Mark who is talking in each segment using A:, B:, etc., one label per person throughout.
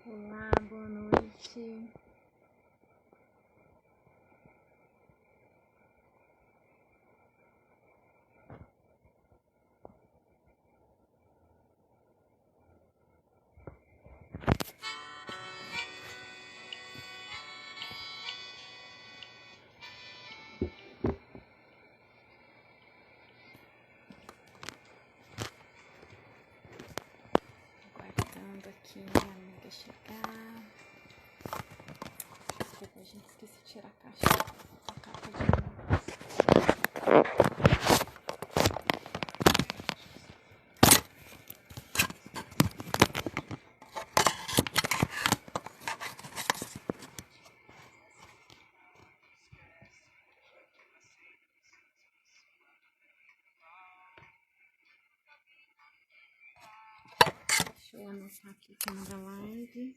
A: Olá, boa noite. Aguardando aqui minha amiga chegar. Desculpa, gente, esqueci de tirar a capa de novo. Deixa eu anotar aqui o tema da live.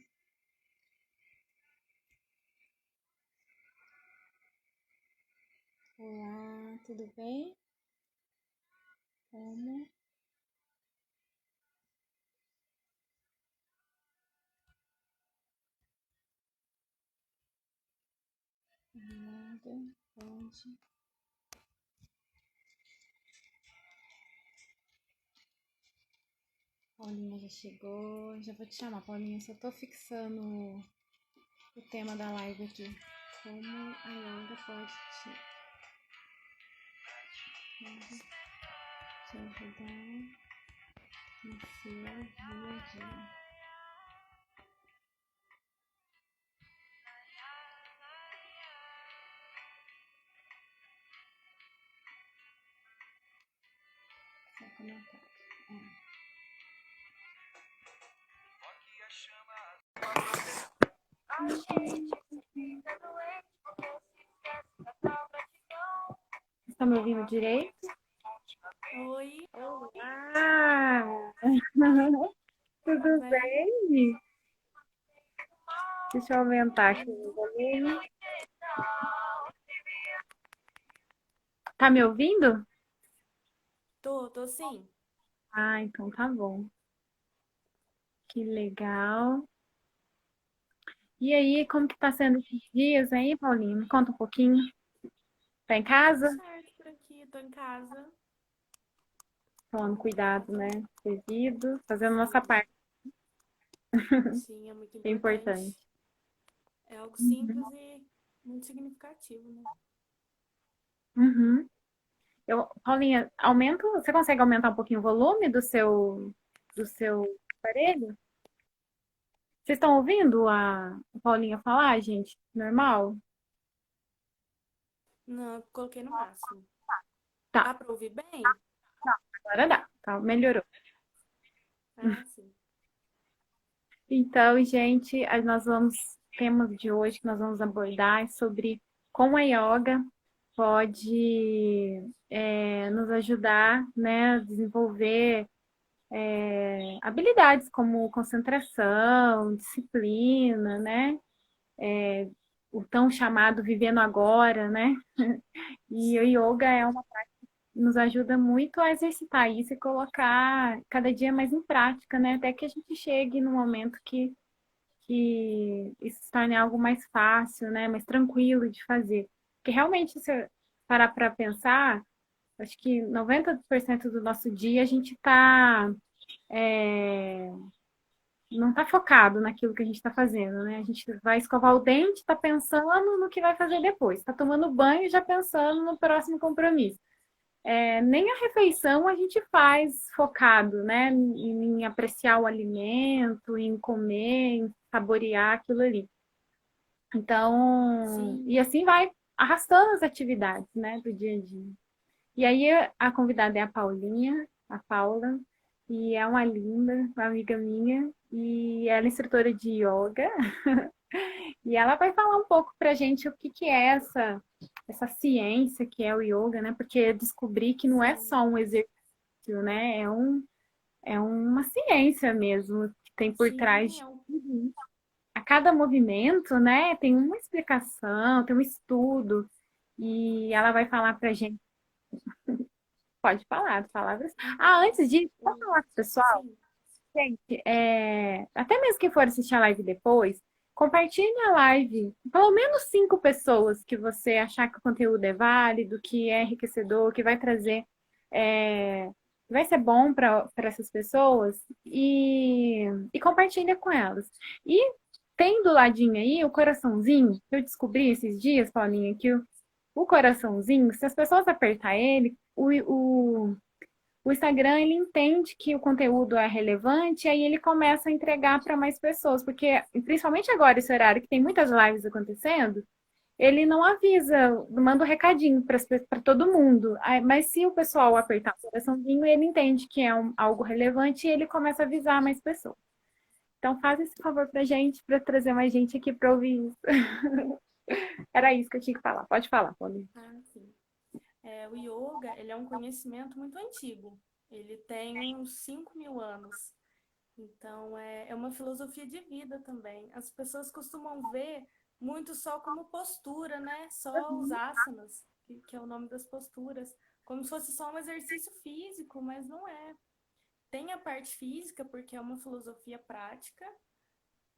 A: Olá, tudo bem? Como? Nada, pode. Paulinha já chegou. Já vou te chamar, Paulinha. Só tô fixando o tema da live aqui. Como a yoga pode te ajudar no seu dia a dia. Só comentar. Está me ouvindo direito?
B: Oi,
A: Ah! Tudo bem? Deixa eu aumentar aqui o volume. Tá me ouvindo?
B: tô sim.
A: Ah, então tá bom. Que legal. E aí, como que tá sendo esses dias aí, Paulinho? Me conta um pouquinho. Tá em
B: Tudo
A: casa?
B: certo por aqui, tô em casa.
A: Tomando cuidado, né? Devido, fazendo nossa
B: Sim,
A: parte,
B: sim, é muito
A: que é importante.
B: importante. É algo
A: Uhum.
B: simples e muito significativo, né?
A: Uhum. Paulinha, você consegue aumentar um pouquinho o volume do seu aparelho? Vocês estão ouvindo a Paulinha falar, gente? Normal?
B: Não, eu coloquei no máximo.
A: Tá,
B: Dá pra ouvir bem?
A: agora dá. Tá, melhorou.
B: Ah, sim.
A: Então, gente, o tema de hoje que nós vamos abordar é sobre como a yoga pode nos ajudar, né, a desenvolver habilidades como concentração, disciplina, né, o tão chamado vivendo agora, né? E o
B: Sim,
A: yoga é uma nos ajuda muito a exercitar isso e colocar cada dia mais em prática, né? Até que a gente chegue no momento que isso se torne algo mais fácil, né? Mais tranquilo de fazer. Porque realmente, se eu parar para pensar, acho que 90% do nosso dia a gente não está focado naquilo que a gente está fazendo, né? A gente vai escovar o dente, está pensando no que vai fazer depois, está tomando banho já pensando no próximo compromisso. Nem a refeição a gente faz focado, né? Em apreciar o alimento, em comer, em saborear aquilo ali. Então,
B: sim.
A: e assim vai arrastando as atividades, né, do dia a dia. E aí a convidada é a Paulinha, a Paula, e é uma linda, uma amiga minha, e ela é instrutora de yoga, e ela vai falar um pouco pra gente o que que é essa ciência que é o yoga, né? Porque eu descobri que não é
B: Sim,
A: só um exercício, né? É uma ciência mesmo que tem por trás
B: sim,
A: de tudo. A cada movimento, né, tem uma explicação, tem um estudo, e ela vai falar pra gente. Pode falar as palavras.
B: um,
A: Ah, antes disso, posso
B: um,
A: falar com o pessoal?
B: sim.
A: Gente, até mesmo quem for assistir a live depois, compartilhe a live. Pelo menos 5 pessoas que você achar que o conteúdo é válido, que é enriquecedor, que vai trazer, é, vai ser bom para essas pessoas e compartilha com elas. E tem do ladinho aí o coraçãozinho, que eu descobri esses dias, Paulinha, que o coraçãozinho, se as pessoas apertar ele, o Instagram, ele entende que o conteúdo é relevante, e aí ele começa a entregar para mais pessoas, porque principalmente agora, esse horário que tem muitas lives acontecendo, ele não avisa, não manda um recadinho para todo mundo. Mas se o pessoal apertar o coraçãozinho, ele entende que é algo relevante e ele começa a avisar mais pessoas. Então faz esse favor pra gente, para trazer mais gente aqui para ouvir isso. Era isso que eu tinha que falar. Pode falar, Paulinho.
B: Ah, sim. O yoga, ele é um conhecimento muito antigo. Ele tem uns 5.000 anos. Então, é uma filosofia de vida também. As pessoas costumam ver muito só como postura, né? Só os asanas, que é o nome das posturas, como se fosse só um exercício físico, mas não é. Tem a parte física, porque é uma filosofia prática,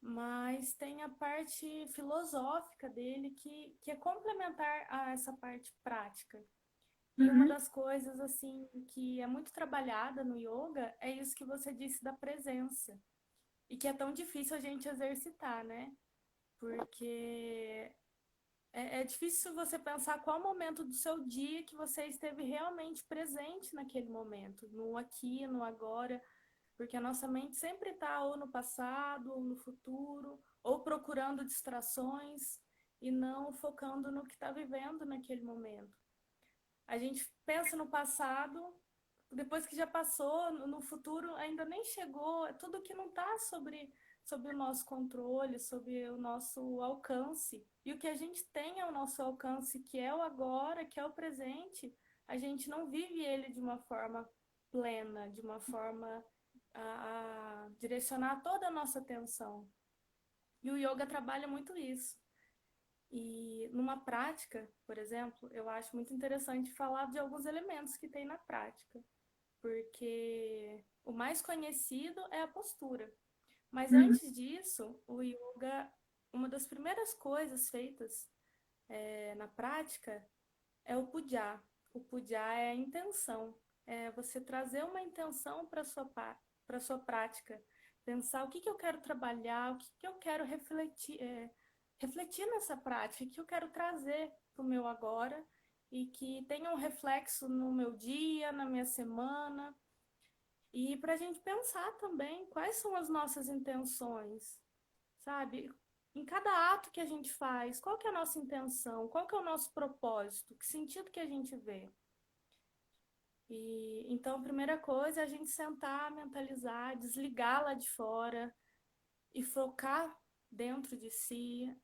B: mas tem a parte filosófica dele que é complementar a essa parte prática. E uma
A: Uhum,
B: das coisas, assim, que é muito trabalhada no yoga é isso que você disse da presença. E que é tão difícil a gente exercitar, né? Porque é difícil você pensar qual momento do seu dia que você esteve realmente presente naquele momento, no aqui, no agora, porque a nossa mente sempre está ou no passado, ou no futuro, ou procurando distrações e não focando no que está vivendo naquele momento. A gente pensa no passado, depois que já passou, no futuro ainda nem chegou, é tudo que não está sobre o nosso controle, sobre o nosso alcance. E o que a gente tem ao nosso alcance, que é o agora, que é o presente, a gente não vive ele de uma forma plena, de uma forma a direcionar toda a nossa atenção. E o yoga trabalha muito isso. E numa prática, por exemplo, eu acho muito interessante falar de alguns elementos que tem na prática, porque o mais conhecido é a postura. Mas
A: uhum,
B: antes disso, o yoga, uma das primeiras coisas feitas na prática é o puja. O puja é a intenção, é você trazer uma intenção para sua prática, pensar o que eu quero trabalhar, o que eu quero refletir, refletir nessa prática, o que eu quero trazer para o meu agora e que tenha um reflexo no meu dia, na minha semana, e para a gente pensar também quais são as nossas intenções, sabe? Em cada ato que a gente faz, qual que é a nossa intenção? Qual que é o nosso propósito? Que sentido que a gente vê? E então, a primeira coisa é a gente sentar, mentalizar, desligar lá de fora e focar dentro de si,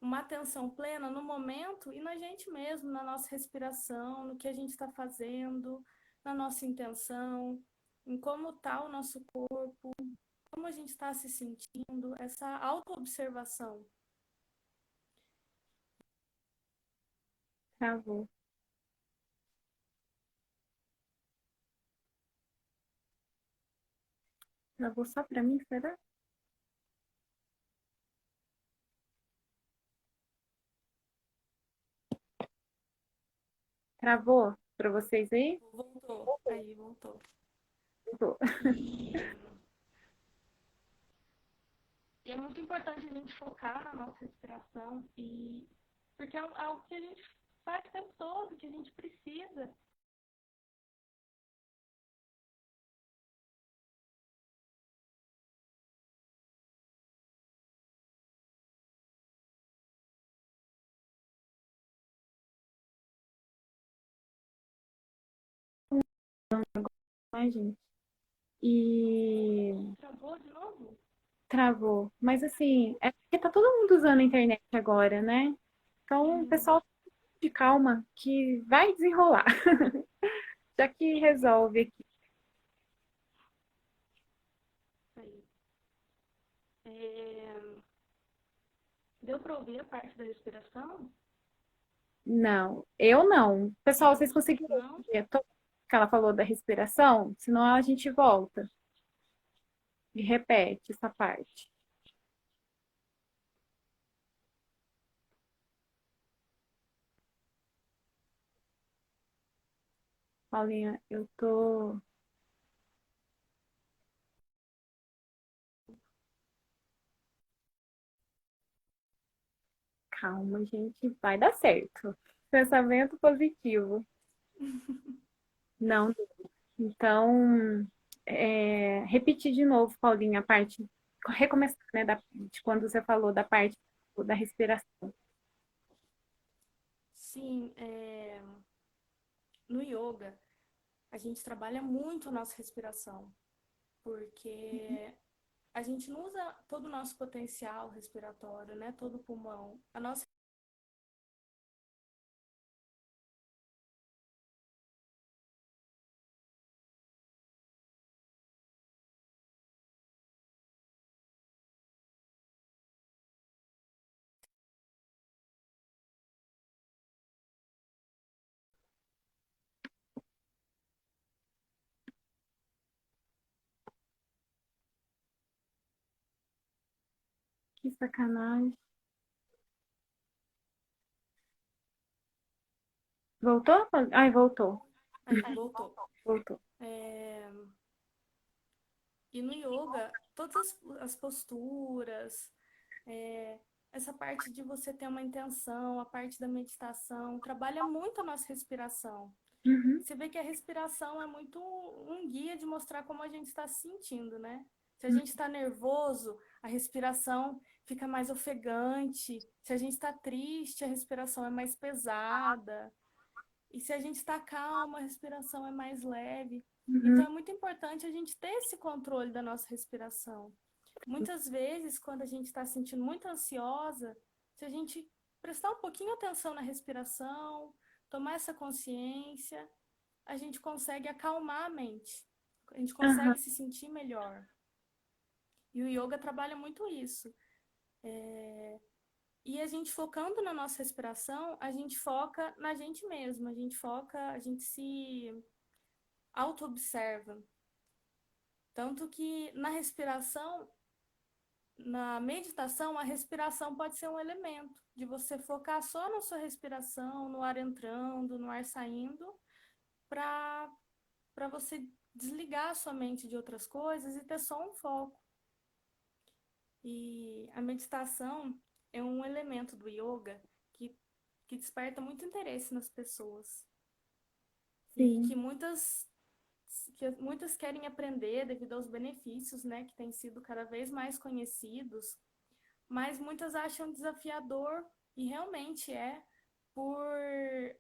B: uma atenção plena no momento e na gente mesmo, na nossa respiração, no que a gente está fazendo, na nossa intenção, em como está o nosso corpo, como a gente está se sentindo, essa autoobservação.
A: travou. Travou só pra mim, será? Travou pra vocês aí?
B: Voltou, aí voltou.
A: Travou.
B: E, e é muito importante a gente focar na nossa respiração, porque é algo que a gente faz o tempo todo, que a gente precisa.
A: Ai, gente. E
B: Travou de novo?
A: travou. Mas assim, é porque tá todo mundo usando a internet agora, né? Então, o
B: Uhum.
A: pessoal, de calma, que vai desenrolar. Já que resolve aqui.
B: Aí. É, deu para ouvir a parte da respiração?
A: Não, eu não. Pessoal, vocês conseguiram
B: Não?
A: ouvir que ela falou da respiração? Senão a gente volta. E repete essa parte. Paulinha, eu tô. Calma, gente, vai dar certo. Pensamento positivo. Não. Então, repetir de novo, Paulinha, a parte. Recomeçar, né, de quando você falou da parte da respiração.
B: Sim, no yoga, a gente trabalha muito a nossa respiração, porque a gente não usa todo o nosso potencial respiratório, né? Todo o pulmão. A nossa
A: Que sacanagem. Voltou? Ai, voltou.
B: aí voltou.
A: Voltou.
B: É, E no yoga, todas as posturas, é, essa parte de você ter uma intenção, a parte da meditação, trabalha muito a nossa respiração.
A: Uhum,
B: Você vê que a respiração é muito um guia de mostrar como a gente está se sentindo, né? Se a gente está nervoso, a respiração fica mais ofegante. Se a gente está triste, a respiração é mais pesada. E se a gente está calmo, a respiração é mais leve. Então
A: uhum,
B: é muito importante a gente ter esse controle da nossa respiração. Muitas vezes, quando a gente está se sentindo muito ansiosa, se a gente prestar um pouquinho atenção na respiração, tomar essa consciência, a gente consegue acalmar a mente. A gente
A: aham,
B: consegue se sentir melhor. E o yoga trabalha muito isso. E a gente focando na nossa respiração, a gente foca na gente mesmo, a gente foca, a gente se auto-observa. Tanto que na respiração, na meditação, a respiração pode ser um elemento de você focar só na sua respiração, no ar entrando, no ar saindo, para você desligar a sua mente de outras coisas e ter só um foco. E a meditação é um elemento do yoga que desperta muito interesse nas pessoas e
A: sim,
B: que muitas querem aprender devido aos benefícios, né, que têm sido cada vez mais conhecidos, mas muitas acham desafiador e realmente é por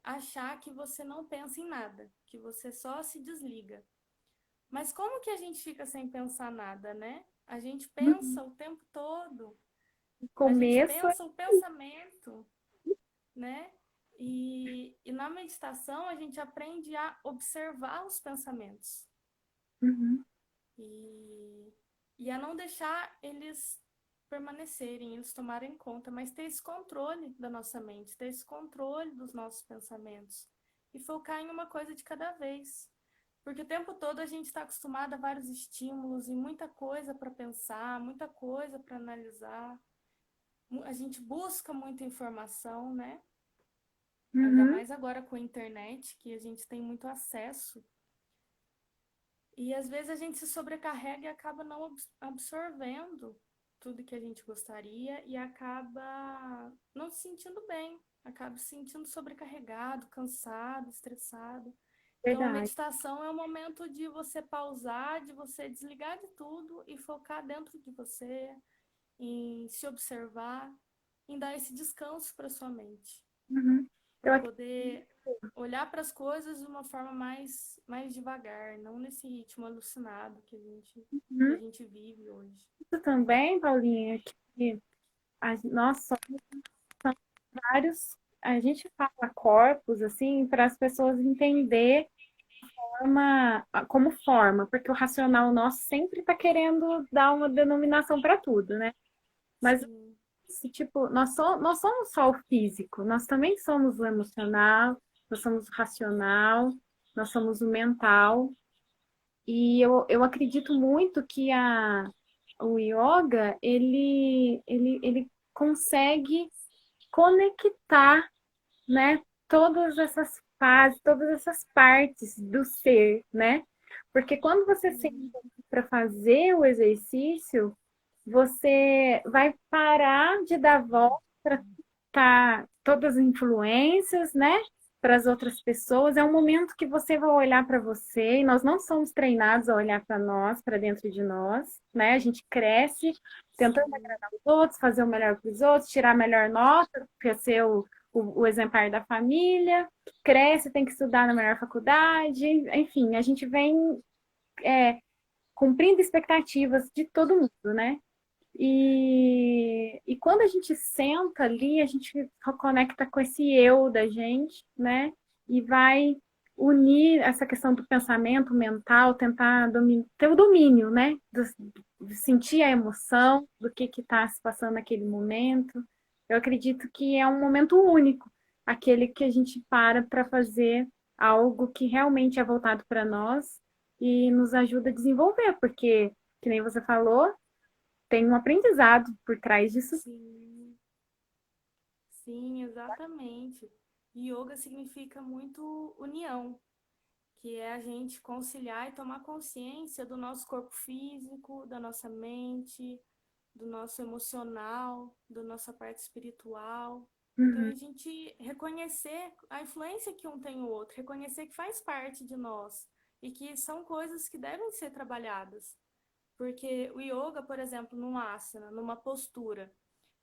B: achar que você não pensa em nada, que você só se desliga. Mas como que a gente fica sem pensar nada, né? A gente
A: uhum.
B: pensa o tempo todo, a gente
A: Começo.
B: pensa o pensamento, né? E na meditação a gente aprende a observar os pensamentos
A: Uhum,
B: e, e a não deixar eles permanecerem, eles tomarem conta, mas ter esse controle da nossa mente, ter esse controle dos nossos pensamentos e focar em uma coisa de cada vez. Porque o tempo todo a gente está acostumado a vários estímulos e muita coisa para pensar, muita coisa para analisar. A gente busca muita informação, né? Ainda
A: uhum.
B: mais agora com a internet, que a gente tem muito acesso. E às vezes a gente se sobrecarrega e acaba não absorvendo tudo que a gente gostaria e acaba não se sentindo bem, acaba se sentindo sobrecarregado, cansado, estressado. Então a
A: Verdade.
B: meditação é um momento de você pausar, de você desligar de tudo e focar dentro de você, em se observar, em dar esse descanso para sua mente,
A: Uhum.
B: para
A: Eu acredito
B: poder olhar para as coisas de uma forma mais devagar, não nesse ritmo alucinado que a gente vive hoje.
A: também, Paulinha, que nós somos vários. A gente fala corpos, assim, para as pessoas entender como forma, porque o racional nosso sempre está querendo dar uma denominação para tudo, né? Mas,
B: Sim,
A: tipo, nós somos só o físico, nós também somos o emocional, nós somos o racional, nós somos o mental. E eu acredito muito que o yoga, ele consegue conectar, né, todas essas fases, todas essas partes do ser, né? Porque quando você senta
B: Sim,
A: para fazer o exercício, você vai parar de dar volta para todas as influências, né? Para as outras pessoas. É um momento que você vai olhar para você, e nós não somos treinados a olhar para nós, para dentro de nós, né? A gente cresce tentando
B: sim,
A: agradar os outros, fazer o melhor para os outros, tirar a melhor nota, para ser o exemplar da família, cresce, tem que estudar na melhor faculdade, enfim, a gente vem cumprindo expectativas de todo mundo, né? E quando a gente senta ali, a gente conecta com esse eu da gente, né? E vai unir essa questão do pensamento mental, tentar ter o domínio, né? De sentir a emoção do que está se passando naquele momento. Eu acredito que é um momento único, aquele que a gente para fazer algo que realmente é voltado para nós e nos ajuda a desenvolver, porque, que nem você falou, tem um aprendizado por trás disso.
B: sim, sim, exatamente. Yoga significa muito união, que é a gente conciliar e tomar consciência do nosso corpo físico, da nossa mente, do nosso emocional, da nossa parte espiritual. Então,
A: Uhum,
B: a gente reconhecer a influência que um tem no outro, reconhecer que faz parte de nós e que são coisas que devem ser trabalhadas. Porque o yoga, por exemplo, num asana, numa postura,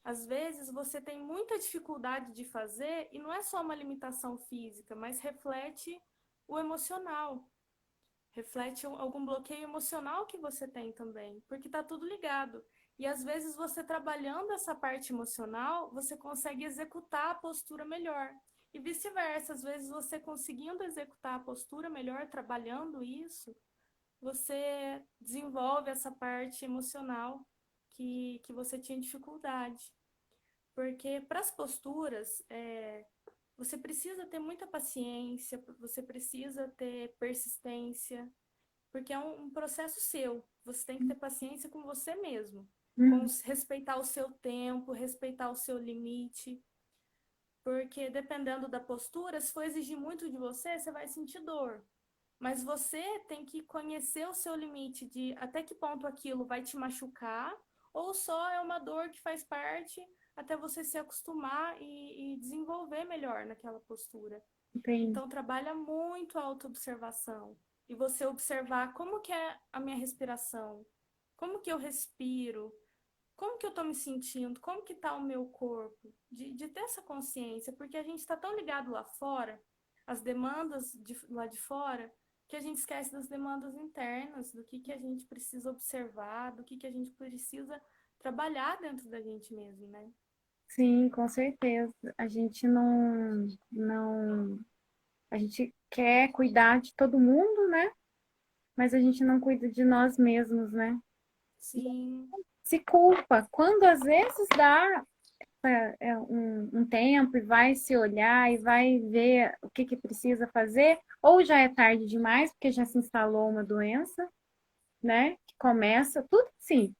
B: às vezes você tem muita dificuldade de fazer e não é só uma limitação física, mas reflete o emocional, reflete algum bloqueio emocional que você tem também, porque está tudo ligado. E às vezes você trabalhando essa parte emocional, você consegue executar a postura melhor. E vice-versa, às vezes você conseguindo executar a postura melhor, trabalhando isso, você desenvolve essa parte emocional que você tinha dificuldade. Porque para as posturas, você precisa ter muita paciência, você precisa ter persistência, porque é um processo seu. Você tem que ter paciência com você mesmo,
A: uhum,
B: respeitar o seu tempo, respeitar o seu limite, porque dependendo da postura, se for exigir muito de você, você vai sentir dor. Mas você tem que conhecer o seu limite de até que ponto aquilo vai te machucar, ou só é uma dor que faz parte até você se acostumar e desenvolver melhor naquela postura.
A: entendi.
B: Então, trabalha muito a autoobservação. E você observar como que é a minha respiração, como que eu respiro, como que eu estou me sentindo, como que está o meu corpo, de ter essa consciência, porque a gente está tão ligado lá fora, as demandas lá de fora, que a gente esquece das demandas internas, do que a gente precisa observar, do que a gente precisa trabalhar dentro da gente mesmo, né?
A: Sim, com certeza. A gente não, a gente quer cuidar de todo mundo, né? Mas a gente não cuida de nós mesmos, né?
B: Sim,
A: Se culpa. Quando às vezes dá um tempo e vai se olhar e vai ver o que precisa fazer, ou já é tarde demais, porque já se instalou uma doença, né? Que começa, tudo sim,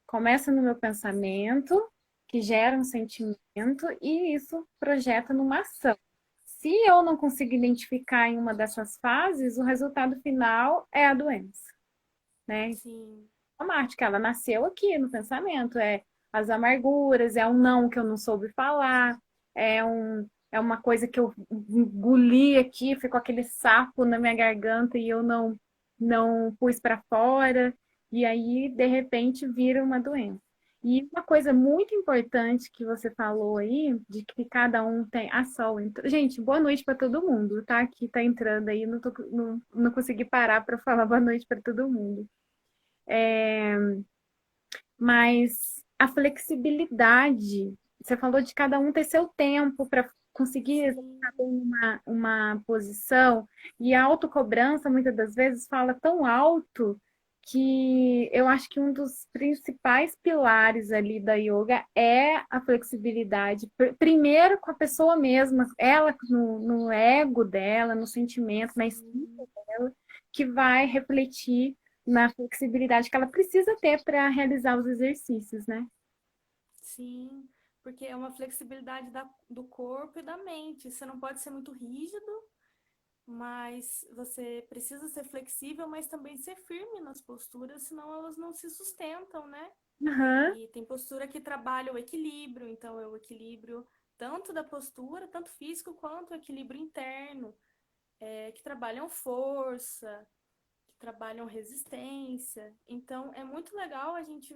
A: começa no meu pensamento, que gera um sentimento, e isso projeta numa ação. Se eu não consigo identificar em uma dessas fases, o resultado final é a doença, né?
B: sim,
A: Automática, ela nasceu aqui no pensamento, é as amarguras, é um não que eu não soube falar, é uma coisa que eu engoli aqui, ficou aquele sapo na minha garganta e eu não pus para fora, e aí de repente vira uma doença. E uma coisa muito importante que você falou aí, de que cada um tem. Ah, sol. Gente, boa noite para todo mundo, tá? Aqui tá entrando aí, não consegui parar para falar boa noite para todo mundo. Mas a flexibilidade, você falou de cada um ter seu tempo para conseguir executar
B: sim,
A: bem uma posição, e a autocobrança muitas das vezes fala tão alto que eu acho que um dos principais pilares ali da yoga é a flexibilidade. Primeiro com a pessoa mesma, ela no ego dela, no sentimento, na essência
B: sim,
A: dela, que vai refletir na flexibilidade que ela precisa ter para realizar os exercícios, né?
B: Sim, porque é uma flexibilidade do corpo e da mente. Você não pode ser muito rígido, mas você precisa ser flexível, mas também ser firme nas posturas, senão elas não se sustentam, né?
A: Aham,
B: E tem postura que trabalha o equilíbrio, então é o equilíbrio tanto da postura, tanto físico, quanto o equilíbrio interno, que trabalham força, que trabalham resistência. Então é muito legal a gente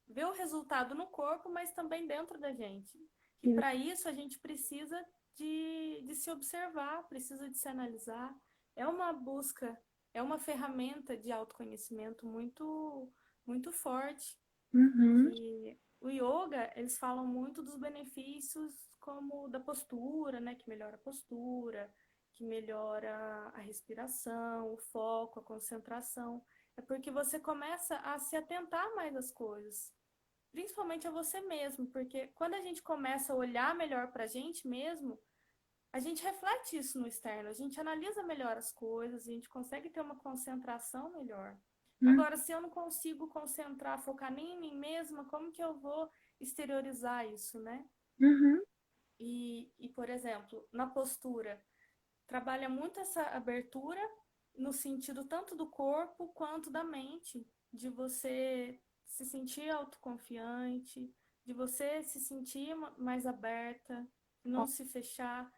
B: ver o resultado no corpo, mas também dentro da gente. E para isso a gente precisa de se observar, precisa de se analisar. É uma busca, é uma ferramenta de autoconhecimento muito forte
A: uhum,
B: que o yoga, eles falam muito dos benefícios como da postura, né, que melhora a postura, que melhora a respiração, o foco, a concentração. É porque você começa a se atentar mais às coisas, principalmente a você mesmo, porque quando a gente começa a olhar melhor para a gente mesmo, a gente reflete isso no externo, a gente analisa melhor as coisas, a gente consegue ter uma concentração melhor.
A: uhum,
B: Agora, se eu não consigo concentrar, focar nem em mim mesma, como que eu vou exteriorizar isso, né?
A: uhum,
B: Por exemplo, na postura, trabalha muito essa abertura no sentido tanto do corpo quanto da mente, de você se sentir autoconfiante, de você se sentir mais aberta, não se fechar.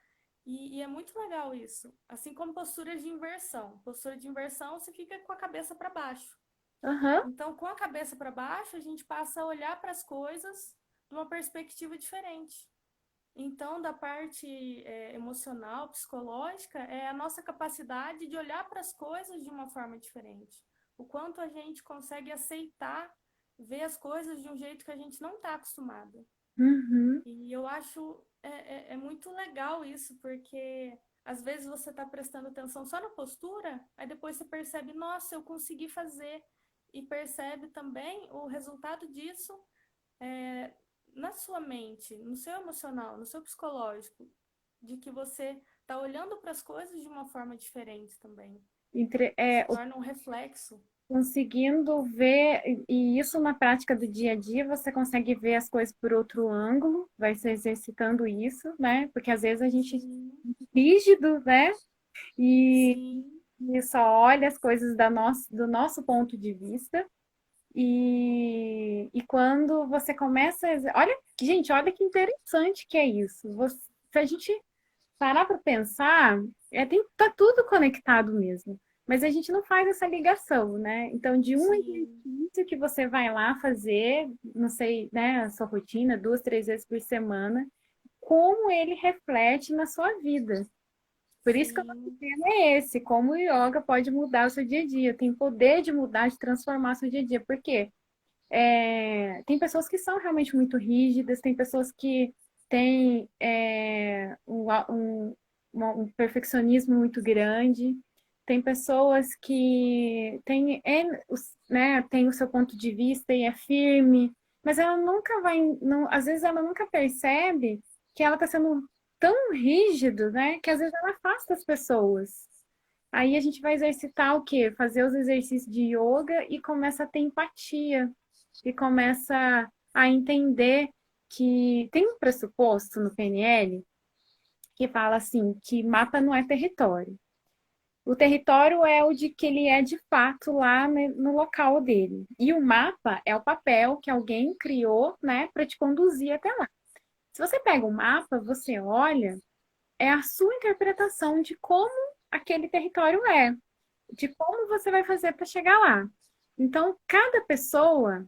B: E é muito legal isso. Assim como posturas de inversão. Postura de inversão, você fica com a cabeça para baixo.
A: aham,
B: Então, com a cabeça para baixo, a gente passa a olhar para as coisas de uma perspectiva diferente. Então, da parte emocional, psicológica, é a nossa capacidade de olhar para as coisas de uma forma diferente. O quanto a gente consegue aceitar, ver as coisas de um jeito que a gente não está acostumada.
A: uhum,
B: E eu acho muito legal isso, porque às vezes você está prestando atenção só na postura, aí depois você percebe, nossa, eu consegui fazer. E percebe também o resultado disso é, na sua mente, no seu emocional, no seu psicológico, de que você está olhando para as coisas de uma forma diferente também. Se torna um reflexo.
A: conseguindo ver, e isso na prática do dia a dia, você consegue ver as coisas por outro ângulo, vai se exercitando isso, né? Porque às vezes a gente é
B: Sim,
A: rígido, né? E,
B: sim,
A: e só olha as coisas do nosso ponto de vista. E quando você começa. Olha, gente, olha que interessante que é isso. Se a gente parar para pensar, tá tudo conectado mesmo. Mas a gente não faz essa ligação, né? Então, de um
B: sim,
A: exercício que você vai lá fazer, não sei, né, a sua rotina, 2, 3 vezes por semana, como ele reflete na sua vida. Por isso que o nosso
B: sim,
A: tema é esse, como o yoga pode mudar o seu dia a dia, tem poder de mudar, de transformar o seu dia a dia. Por quê? Tem pessoas que são realmente muito rígidas, tem pessoas que têm um perfeccionismo muito grande, tem pessoas que têm, né, tem o seu ponto de vista e é firme, mas ela nunca vai, não, às vezes ela nunca percebe que ela está sendo tão rígido, né, que às vezes ela afasta as pessoas. Aí a gente vai exercitar o quê? Fazer os exercícios de yoga e começa a ter empatia e começa a entender que tem um pressuposto no PNL que fala assim, que mapa não é território. O território é o de que ele é de fato lá no local dele. E o mapa é o papel que alguém criou, né, para te conduzir até lá. Se você pega o mapa, você olha, é a sua interpretação de como aquele território é, de como você vai fazer para chegar lá. Então, cada pessoa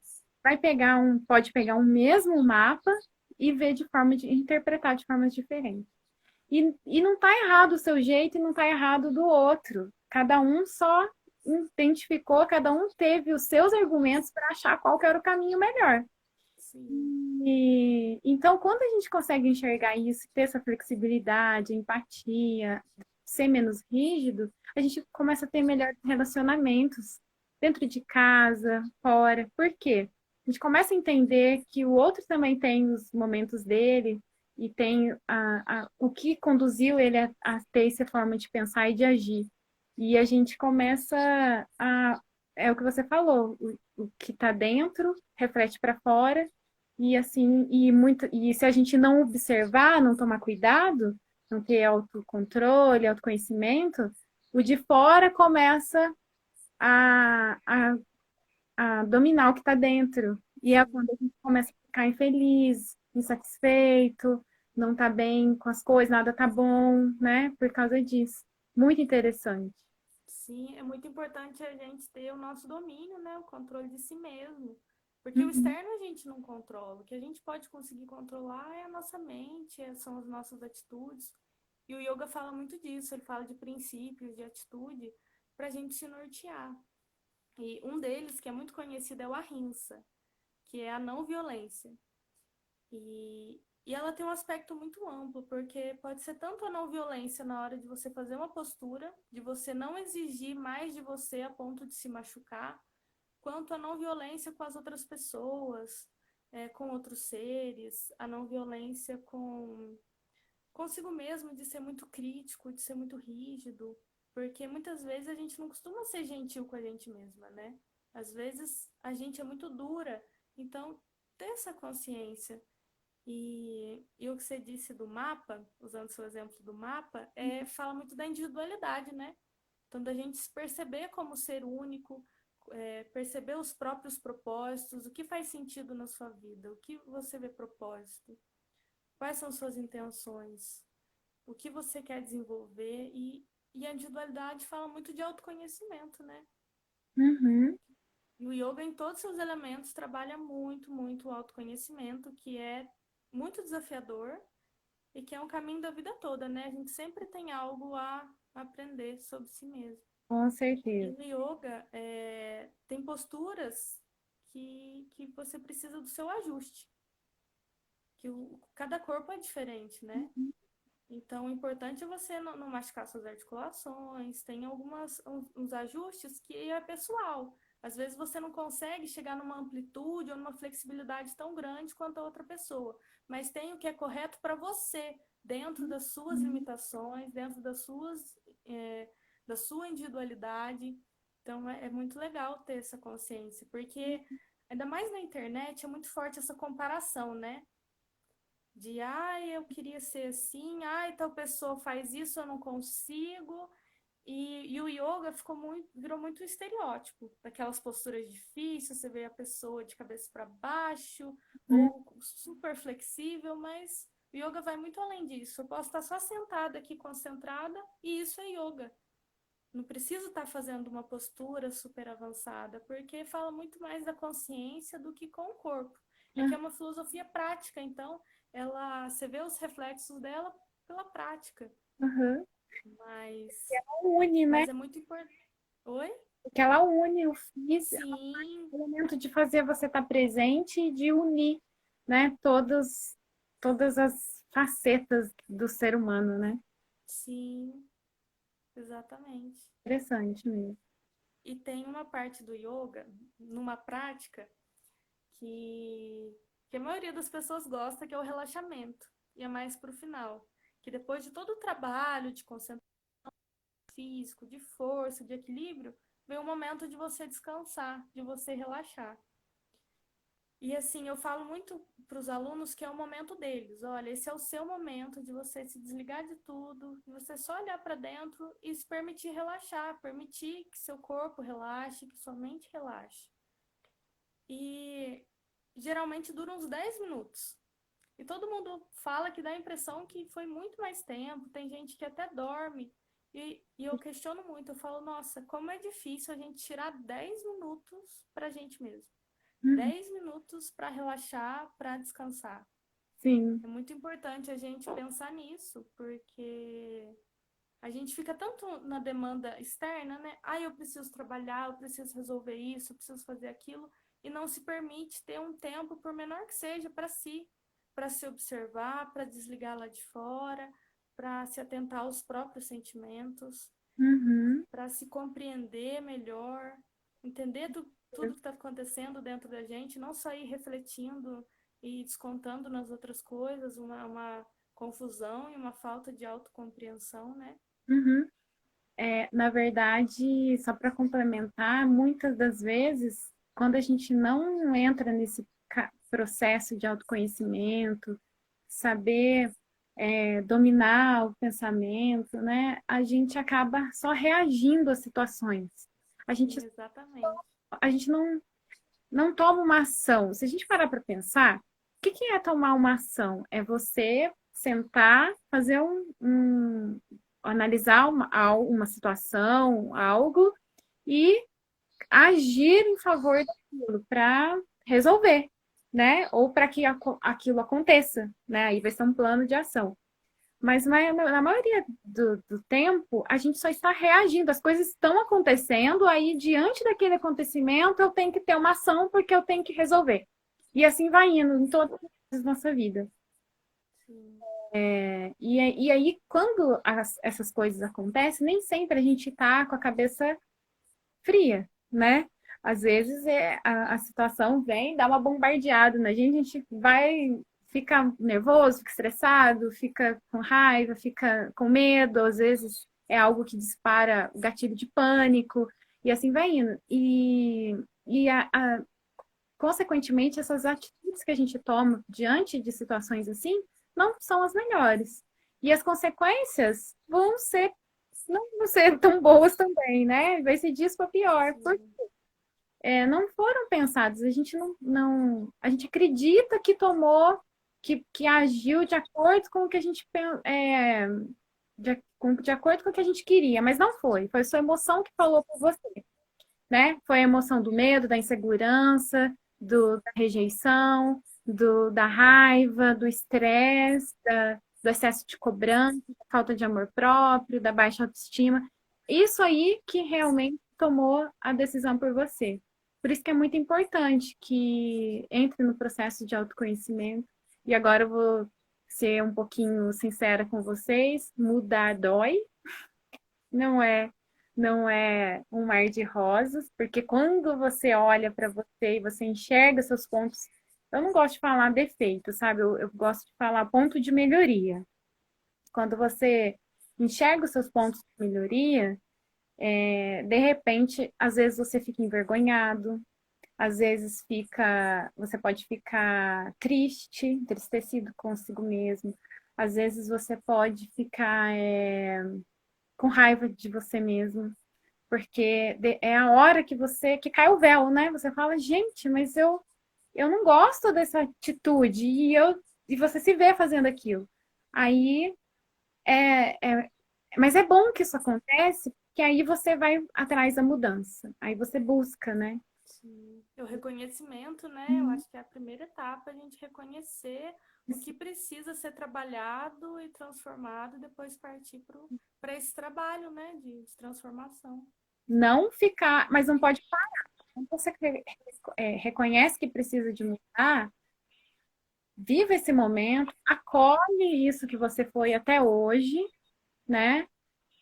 A: pode pegar um mesmo mapa e ver de forma de interpretar de formas diferentes. E não está errado o seu jeito e não está errado do outro. Cada um só identificou, cada um teve os seus argumentos para achar qual que era o caminho melhor.
B: sim,
A: E então, quando a gente consegue enxergar isso, ter essa flexibilidade, empatia, ser menos rígido, a gente começa a ter melhores relacionamentos dentro de casa, fora. Por quê? A gente começa a entender que o outro também tem os momentos dele e tem o que conduziu ele a ter essa forma de pensar e de agir. E a gente começa a. É o que você falou, o que está dentro reflete para fora, e assim, e se a gente não observar, não tomar cuidado, não ter autocontrole, autoconhecimento, o de fora começa a, a, a dominar o que está dentro. E é
B: Sim.
A: quando a gente começa a ficar infeliz, insatisfeito, não tá bem com as coisas, nada tá bom, né? Por causa disso. Muito interessante.
B: Sim, é muito importante a gente ter o nosso domínio, né? O controle de si mesmo. Porque o
A: Uhum,
B: externo a gente não controla. O que a gente pode conseguir controlar é a nossa mente, são as nossas atitudes. E o yoga fala muito disso, ele fala de princípios, de atitude, para a gente se nortear. E um deles, que é muito conhecido, é o ahimsa, que é a não violência. E ela tem um aspecto muito amplo, porque pode ser tanto a não violência na hora de você fazer uma postura, de você não exigir mais de você a ponto de se machucar, quanto a não violência com as outras pessoas, com outros seres, a não violência com consigo mesmo, de ser muito crítico, de ser muito rígido, porque muitas vezes a gente não costuma ser gentil com a gente mesma, né? Às vezes a gente é muito dura, então ter essa consciência e o que você disse do mapa, usando seu exemplo do mapa, fala muito da individualidade, né? Então, da gente se perceber como ser único, perceber os próprios propósitos, o que faz sentido na sua vida, o que você vê propósito, quais são suas intenções, o que você quer desenvolver e a individualidade fala muito de autoconhecimento, né?
A: uhum,
B: E o yoga, em todos os seus elementos, trabalha muito, muito o autoconhecimento, que é muito desafiador e que é um caminho da vida toda, né? A gente sempre tem algo a aprender sobre si mesmo.
A: com
B: E
A: certeza.
B: no yoga, tem posturas que você precisa do seu ajuste, que cada corpo é diferente, né? Então, o importante é você não machucar suas articulações, tem uns ajustes que é pessoal. Às vezes você não consegue chegar numa amplitude ou numa flexibilidade tão grande quanto a outra pessoa, mas tem o que é correto para você, dentro das suas
A: Uhum,
B: limitações, dentro é, da sua individualidade. Então, é muito legal ter essa consciência, porque ainda mais na internet é muito forte essa comparação, né? De ai, eu queria ser assim, ai, tal pessoa faz isso, eu não consigo. E o yoga virou muito um estereótipo, daquelas posturas difíceis, você vê a pessoa de cabeça para baixo,
A: uhum,
B: ou super flexível, mas o yoga vai muito além disso. Eu posso estar só sentada aqui concentrada, e isso é yoga. Não preciso estar fazendo uma postura super avançada, porque fala muito mais da consciência do que com o corpo. É que é uma filosofia prática, então você vê os reflexos dela pela prática,
A: uhum.
B: mas,
A: Une, né?
B: mas é muito importante. Oi?
A: Porque ela une o físico,
B: Sim,
A: o momento de fazer você estar presente e de unir, né? Todas as facetas do ser humano, né?
B: sim, exatamente.
A: Interessante mesmo.
B: E tem uma parte do yoga, numa prática, que a maioria das pessoas gosta, que é o relaxamento. E é mais pro final. Que depois de todo o trabalho de concentração físico, de força, de equilíbrio, vem o momento de você descansar, de você relaxar. E assim, eu falo muito para os alunos que é o momento deles. Olha, esse é o seu momento de você se desligar de tudo, de você só olhar para dentro e se permitir relaxar, permitir que seu corpo relaxe, que sua mente relaxe. E geralmente dura uns 10 minutos. E todo mundo fala que dá a impressão que foi muito mais tempo, tem gente que até dorme. E eu questiono muito, eu falo, nossa, como é difícil a gente tirar 10 minutos pra gente mesmo.
A: Uhum.
B: 10 minutos para relaxar, para descansar.
A: Sim.
B: É muito importante a gente pensar nisso, porque a gente fica tanto na demanda externa, né? Ah, eu preciso trabalhar, eu preciso resolver isso, eu preciso fazer aquilo, e não se permite ter um tempo, por menor que seja, si, para se observar, para desligar lá de fora, para se atentar aos próprios sentimentos,
A: Uhum.
B: para se compreender melhor, entender tudo que está acontecendo dentro da gente, não só ir refletindo e descontando nas outras coisas, uma confusão e uma falta de autocompreensão, né?
A: Uhum. Na verdade, só para complementar, muitas das vezes, quando a gente não entra nesse processo de autoconhecimento, saber dominar o pensamento, né, a gente acaba só reagindo às situações. A gente,
B: Sim, exatamente.
A: a gente não toma uma ação. Se a gente parar para pensar, o que é tomar uma ação? É você sentar, fazer analisar uma situação, algo, e agir em favor daquilo para resolver, né? Ou para que aquilo aconteça, né? Aí vai ser um plano de ação. Mas na maioria do tempo, a gente só está reagindo, as coisas estão acontecendo, aí diante daquele acontecimento eu tenho que ter uma ação porque eu tenho que resolver. E assim vai indo em todas as coisas da nossa vida.
B: Sim.
A: E aí, quando essas coisas acontecem, nem sempre a gente está com a cabeça fria, né? Às vezes a situação vem, dá uma bombardeada na gente, a gente vai, fica nervoso, fica estressado, fica com raiva, fica com medo, às vezes é algo que dispara o gatilho de pânico, e assim vai indo. Consequentemente, essas atitudes que a gente toma diante de situações assim não são as melhores. E as consequências não vão ser tão boas também, né? Vai ser disso para pior.
B: Sim.
A: Não foram pensados. A gente a gente acredita que tomou, que agiu de acordo com o que a gente de acordo com o que a gente queria, mas não foi. Foi sua emoção que falou por você, né? Foi a emoção do medo, da insegurança, da rejeição, da raiva, do estresse, do excesso de cobrança, da falta de amor próprio, da baixa autoestima. Isso aí que realmente tomou a decisão por você. Por isso que é muito importante que entre no processo de autoconhecimento. E agora eu vou ser um pouquinho sincera com vocês, mudar dói, não é, não é um mar de rosas, porque quando você olha para você e você enxerga seus pontos, eu não gosto de falar defeito, sabe? Eu gosto de falar ponto de melhoria. Quando você enxerga os seus pontos de melhoria, de repente, às vezes você fica envergonhado, às vezes você pode ficar triste, entristecido consigo mesmo. Às vezes você pode ficar com raiva de você mesmo, porque é a hora que cai o véu, né? Você fala, gente, mas eu não gosto dessa atitude e você se vê fazendo aquilo. Aí mas é bom que isso acontece, porque aí você vai atrás da mudança. Aí você busca, né?
B: Sim. O reconhecimento, né? Eu acho que é a primeira etapa, a gente reconhecer o que precisa ser trabalhado e transformado, e depois partir para esse trabalho, né? De transformação.
A: Não ficar, mas não pode parar. Quando você reconhece que precisa de mudar, viva esse momento, acolhe isso que você foi até hoje, né?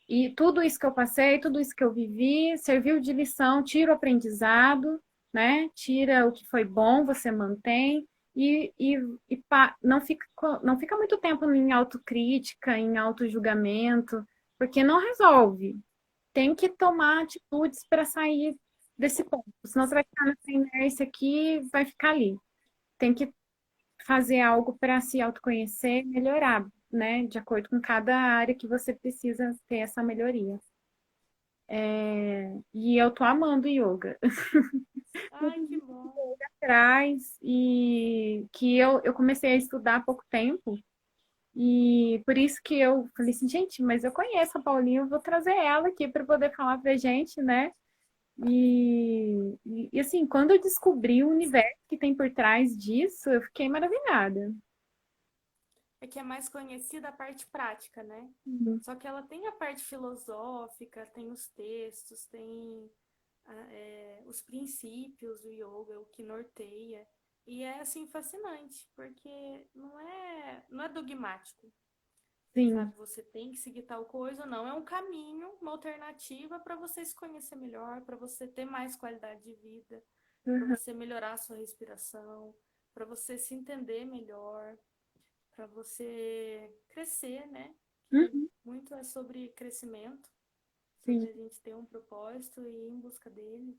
A: E tudo isso que eu passei, tudo isso que eu vivi, serviu de lição, tira o aprendizado, né? Tira o que foi bom, você mantém não fica muito tempo em autocrítica, em autojulgamento, porque não resolve. Tem que tomar atitudes para sair desse ponto. Senão você vai ficar nessa inércia aqui, vai ficar ali. Tem que fazer algo para se autoconhecer, melhorar, né? De acordo com cada área que você precisa ter essa melhoria. E eu tô amando yoga.
B: Ai, que bom.
A: Atrás e que eu comecei a estudar há pouco tempo. E por isso que eu falei assim, gente, mas eu conheço a Paulinha, eu vou trazer ela aqui para poder falar pra gente, né? Assim, quando eu descobri o universo que tem por trás disso, eu fiquei maravilhada.
B: É que é mais conhecida a parte prática, né?
A: Uhum.
B: Só que ela tem a parte filosófica, tem os textos, tem os princípios do yoga, o que norteia. E é assim fascinante, porque não é dogmático,
A: Sim.
B: sabe? Você tem que seguir tal coisa ou não. É um caminho, uma alternativa para você se conhecer melhor, para você ter mais qualidade de vida, para
A: Uhum.
B: você melhorar a sua respiração, para você se entender melhor, para você crescer, né? Que
A: Uhum.
B: muito é sobre crescimento.
A: sim.
B: onde a gente tem um propósito e ir em busca dele,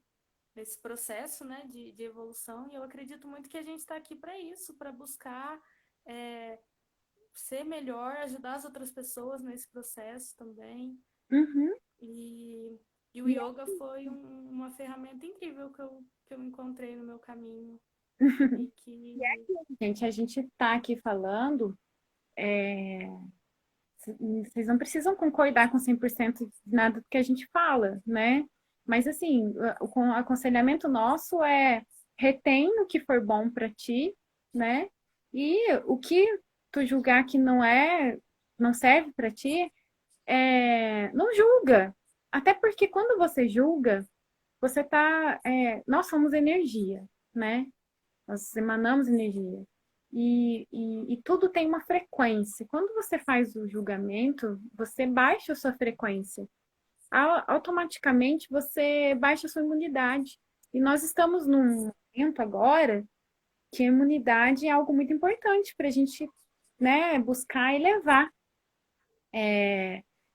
B: nesse processo, né, de evolução. E eu acredito muito que a gente está aqui para isso, para buscar é, ser melhor, ajudar as outras pessoas nesse processo também.
A: Uhum.
B: E, e o
A: E
B: yoga foi uma ferramenta incrível que eu encontrei no meu caminho e que
A: gente, a gente está aqui falando, vocês não precisam concordar com 100% de nada do que a gente fala, né? Mas, assim, o aconselhamento nosso é retém o que for bom para ti, né? E o que tu julgar que não serve para ti, não julga. Até porque quando você julga, você tá, nós somos energia, né? Nós emanamos energia. E tudo tem uma frequência. Quando você faz o julgamento, você baixa a sua frequência. Automaticamente você baixa a sua imunidade. E nós estamos num momento agora que a imunidade é algo muito importante para a gente, né, buscar e levar.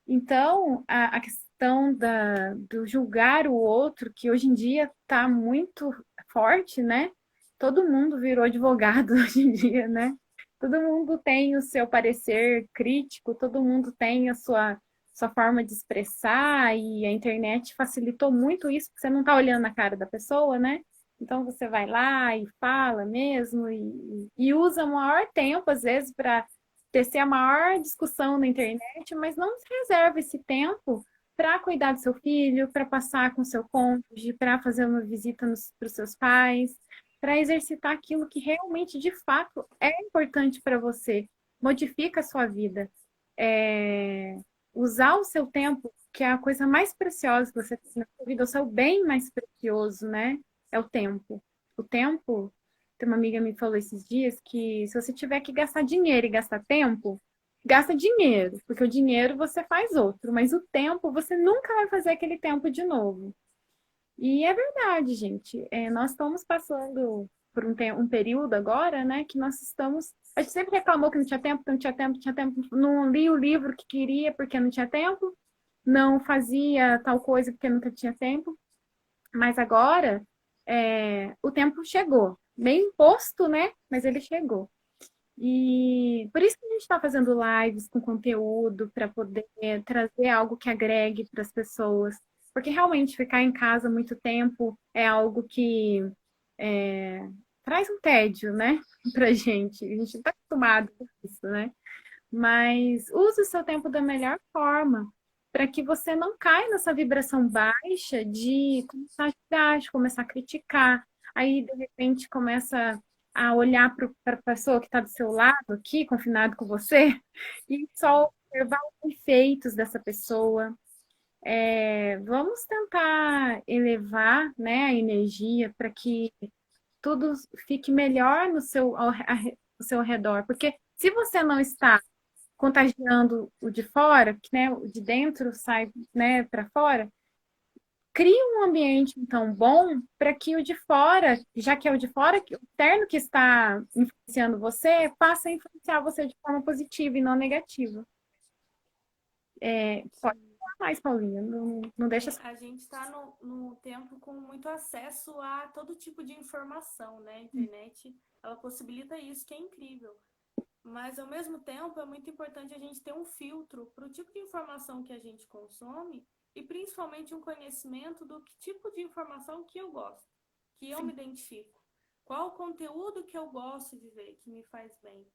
A: Então, a questão do julgar o outro, que hoje em dia está muito forte, né? Todo mundo virou advogado hoje em dia, né? Todo mundo tem o seu parecer crítico, todo mundo tem a sua forma de expressar, e a internet facilitou muito isso, porque você não está olhando na cara da pessoa, né? Então você vai lá e fala mesmo, e usa o maior tempo, às vezes, para tecer a maior discussão na internet, mas não se reserva esse tempo para cuidar do seu filho, para passar com seu cônjuge, para fazer uma visita para os seus pais, para exercitar aquilo que realmente, de fato, é importante para você, modifica a sua vida. É, usar o seu tempo, que é a coisa mais preciosa que você tem na sua vida, o seu bem mais precioso, né? É o tempo. O tempo, tem uma amiga me falou esses dias que se você tiver que gastar dinheiro e gastar tempo, gasta dinheiro, porque o dinheiro você faz outro, mas o tempo você nunca vai fazer aquele tempo de novo. E é verdade, gente. Nós estamos passando por um período agora, né, que nós estamos. A gente sempre reclamou que não tinha tempo, que não tinha tempo, não tinha tempo, não lia o livro que queria porque não tinha tempo, não fazia tal coisa porque nunca tinha tempo. Mas agora o tempo chegou. Meio imposto, né? Mas ele chegou. E por isso que a gente está fazendo lives com conteúdo para poder trazer algo que agregue para as pessoas. Porque realmente ficar em casa muito tempo é algo que é, traz um tédio, né? Pra gente. A gente está acostumado com isso, né? Mas use o seu tempo da melhor forma para que você não caia nessa vibração baixa de começar a julgar, de começar a criticar. Aí, de repente, começa a olhar para a pessoa que está do seu lado aqui, confinado com você, e só observar os efeitos dessa pessoa. Vamos tentar elevar, né, a energia para que tudo fique melhor ao seu redor. Porque se você não está contagiando o de fora, que, né, o de dentro sai, né, para fora, cria um ambiente então bom para que o de fora, já que é o de fora, que o externo que está influenciando você, passe a influenciar você de forma positiva e não negativa. Pode
B: sim.
A: falar mais, Paulinha, não deixa.
B: A gente está no tempo com muito acesso a todo tipo de informação, né? A internet, ela possibilita isso, que é incrível. Mas, ao mesmo tempo, é muito importante a gente ter um filtro para o tipo de informação que a gente consome e, principalmente, um conhecimento do que tipo de informação que eu gosto, que eu me identifico. Qual o conteúdo que eu gosto de ver, que me faz bem.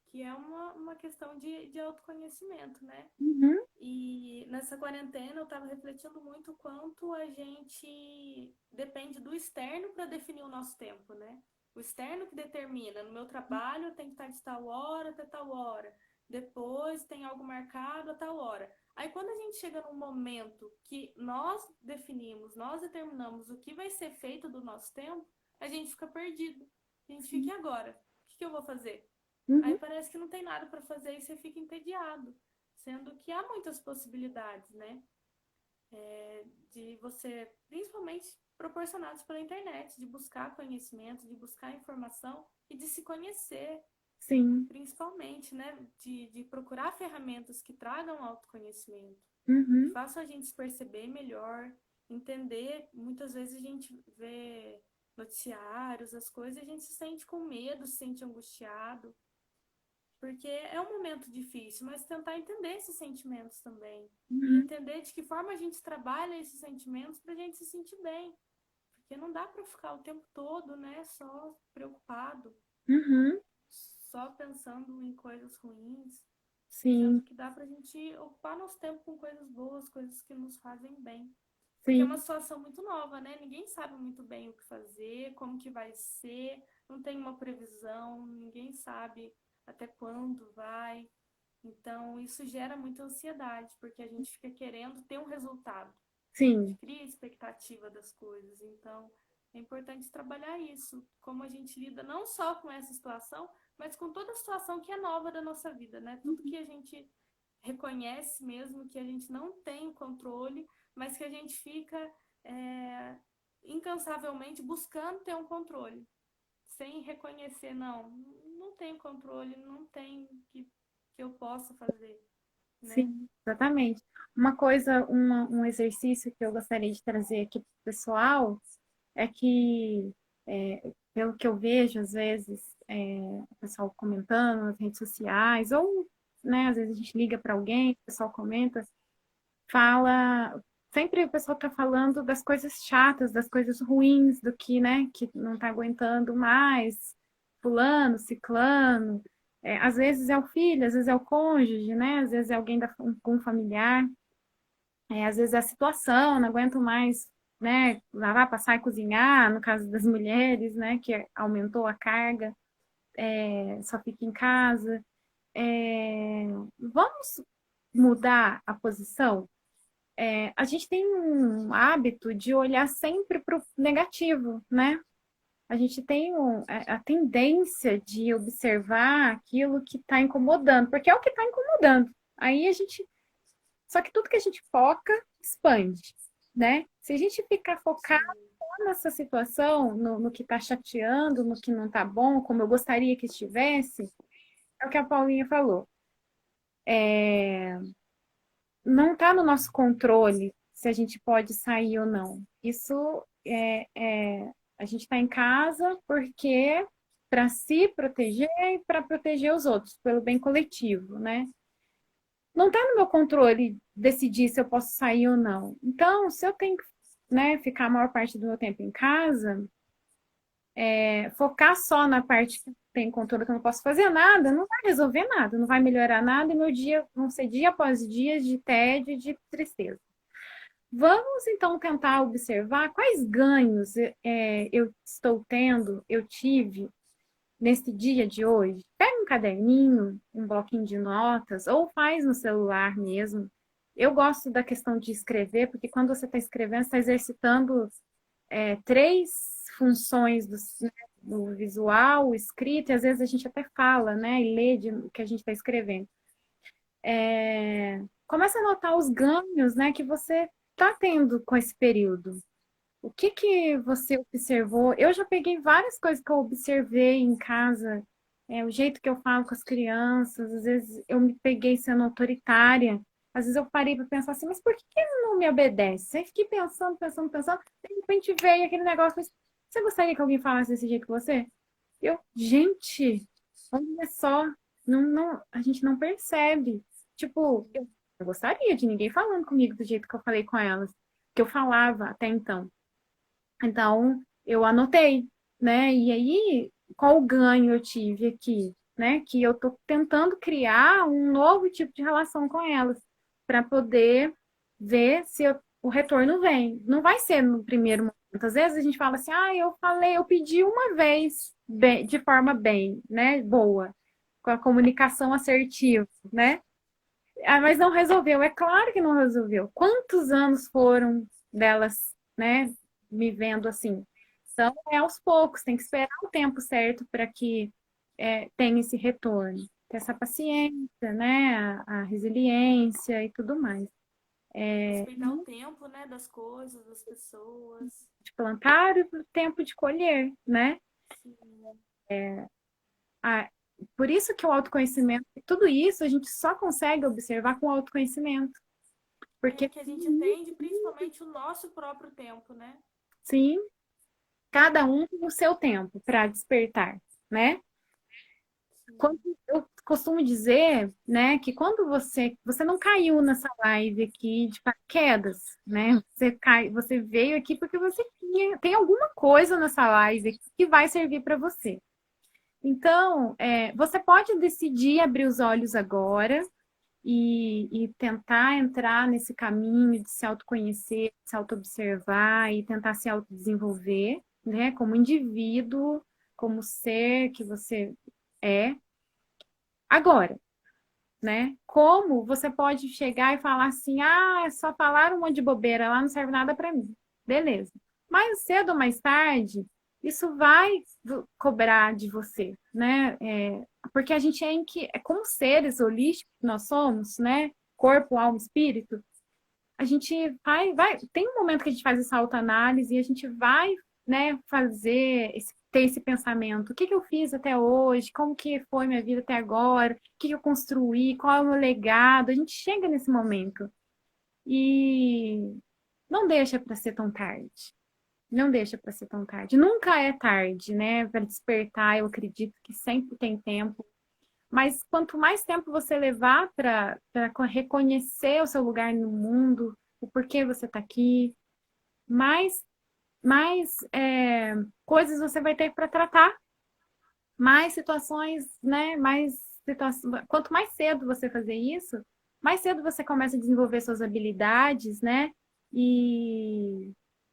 B: Que é uma questão de autoconhecimento, né?
A: Uhum,
B: E nessa quarentena eu estava refletindo muito o quanto a gente depende do externo para definir o nosso tempo, né? O externo que determina, no meu trabalho tem que estar de tal hora até tal hora, depois tem algo marcado a tal hora. Aí quando a gente chega num momento que nós definimos, nós determinamos o que vai ser feito do nosso tempo, a gente fica perdido. A gente fica, e agora? O que eu vou fazer? Aí
A: uhum,
B: parece que não tem nada para fazer e você fica entediado, sendo que há muitas possibilidades, né? De você, principalmente proporcionados pela internet, de buscar conhecimento, de buscar informação e de se conhecer,
A: sim.
B: principalmente, né? De procurar ferramentas que tragam autoconhecimento. que
A: Uhum.
B: façam a gente se perceber melhor, entender. Muitas vezes a gente vê noticiários, as coisas, e a gente se sente com medo, se sente angustiado, porque é um momento difícil, mas tentar entender esses sentimentos também. E
A: Uhum.
B: entender de que forma a gente trabalha esses sentimentos para a gente se sentir bem. Porque não dá para ficar o tempo todo, né, só preocupado,
A: Uhum.
B: só pensando em coisas ruins. Sendo
A: Sim,
B: que dá pra gente ocupar nosso tempo com coisas boas, coisas que nos fazem bem. Porque é uma
A: sim,
B: situação muito nova, né? Ninguém sabe muito bem o que fazer, como que vai ser, não tem uma previsão, ninguém sabe até quando vai. Então, isso gera muita ansiedade, porque a gente fica querendo ter um resultado. A gente
A: sim,
B: cria expectativa das coisas. Então, é importante trabalhar isso, como a gente lida não só com essa situação, mas com toda a situação que é nova da nossa vida, né? Tudo que a gente reconhece mesmo que a gente não tem controle, mas que a gente fica incansavelmente buscando ter um controle, sem reconhecer, não, não tenho controle, não tem que eu possa fazer, né?
A: sim, exatamente. Uma coisa, um exercício que eu gostaria de trazer aqui para o pessoal é que, pelo que eu vejo, às vezes, o pessoal comentando nas redes sociais, ou, né, às vezes a gente liga para alguém, o pessoal comenta, fala. Sempre o pessoal está falando das coisas chatas, das coisas ruins, do que, né, que não está aguentando mais, fulano, ciclano. Às vezes é o filho, às vezes é o cônjuge, né? Às vezes é alguém um familiar, às vezes é a situação, não aguento mais, né? Lavar, passar e cozinhar, no caso das mulheres, né? Que aumentou a carga, só fica em casa. É, vamos mudar a posição? A gente tem um hábito de olhar sempre para o negativo, né? A gente tem a tendência de observar aquilo que está incomodando, porque é o que está incomodando. Aí a gente. Só que tudo que a gente foca, expande, né? Se a gente ficar focado
B: Sim,
A: nessa situação, no que está chateando, no que não está bom, como eu gostaria que estivesse, é o que a Paulinha falou. Não está no nosso controle se a gente pode sair ou não. Isso a gente está em casa porque para se proteger e para proteger os outros, pelo bem coletivo, né? Não está no meu controle decidir se eu posso sair ou não. Então, se eu tenho que, né, ficar a maior parte do meu tempo em casa, focar só na parte que tem controle que eu não posso fazer nada, não vai resolver nada, não vai melhorar nada, e meu dia vão ser dia após dia de tédio e de tristeza. Vamos então tentar observar quais ganhos eu estou tendo, eu tive nesse dia de hoje. Pega um caderninho, um bloquinho de notas, ou faz no celular mesmo. Eu gosto da questão de escrever, porque quando você está escrevendo, você está exercitando três funções né, do visual, o escrito, e às vezes a gente até fala, né, e lê o que a gente está escrevendo. Começa a notar os ganhos, né, que você está tendo com esse período. O que que você observou? Eu já peguei várias coisas que eu observei em casa, o jeito que eu falo com as crianças, às vezes eu me peguei sendo autoritária, às vezes eu parei para pensar assim, mas por que que ele não me obedece? Aí fiquei pensando, pensando, pensando, de repente veio aquele negócio, mas você gostaria que alguém falasse desse jeito com você? Gente, olha só, a gente não percebe. Tipo, eu gostaria de ninguém falando comigo do jeito que eu falei com elas, que eu falava até então. Então, eu anotei, né? E aí, qual ganho eu tive aqui, né? Que eu tô tentando criar um novo tipo de relação com elas, para poder ver se o retorno vem. Não vai ser no primeiro momento. Às vezes a gente fala assim, eu falei, eu pedi uma vez bem, de forma bem, né? Boa, com a comunicação assertiva, né? Mas não resolveu. É claro que não resolveu. Quantos anos foram delas, né, me vendo assim? Então, é aos poucos, tem que esperar o tempo certo para que tenha esse retorno. Ter essa paciência, né, a resiliência e tudo mais.
B: respeitar o tempo, né, das coisas, das pessoas.
A: De plantar e o tempo de colher, né?
B: Sim,
A: Ah, por isso que o autoconhecimento, tudo isso a gente só consegue observar com o autoconhecimento. Porque,
B: Que a gente entende principalmente o nosso próprio tempo, né?
A: sim, cada um tem o seu tempo para despertar, né? Quando
B: Sim.
A: eu costumo dizer, né, que quando você não caiu nessa live aqui de paraquedas, né? Você veio aqui porque você tem alguma coisa nessa live aqui que vai servir para você. Então, você pode decidir abrir os olhos agora e tentar entrar nesse caminho de se autoconhecer, se autoobservar e tentar se autodesenvolver, né? Como indivíduo, como ser que você é. Agora, né? Como você pode chegar e falar assim: ah, é só falar um monte de bobeira lá, não serve nada para mim. Beleza. Mais cedo ou mais tarde, isso vai cobrar de você, né? Porque a gente como seres holísticos que nós somos, né? Corpo, alma, espírito, a gente tem um momento que a gente faz essa autoanálise e a gente vai, né, ter esse pensamento. O que que eu fiz até hoje? Como que foi minha vida até agora? O que que eu construí? Qual é o meu legado? A gente chega nesse momento e não deixa para ser tão tarde. Não deixa para ser tão tarde. Nunca é tarde, né, para despertar. Eu acredito que sempre tem tempo. Mas quanto mais tempo você levar para reconhecer o seu lugar no mundo, o porquê você está aqui, mais, mais coisas você vai ter para tratar, mais situações, né? Quanto mais cedo você fazer isso, mais cedo você começa a desenvolver suas habilidades, né? E,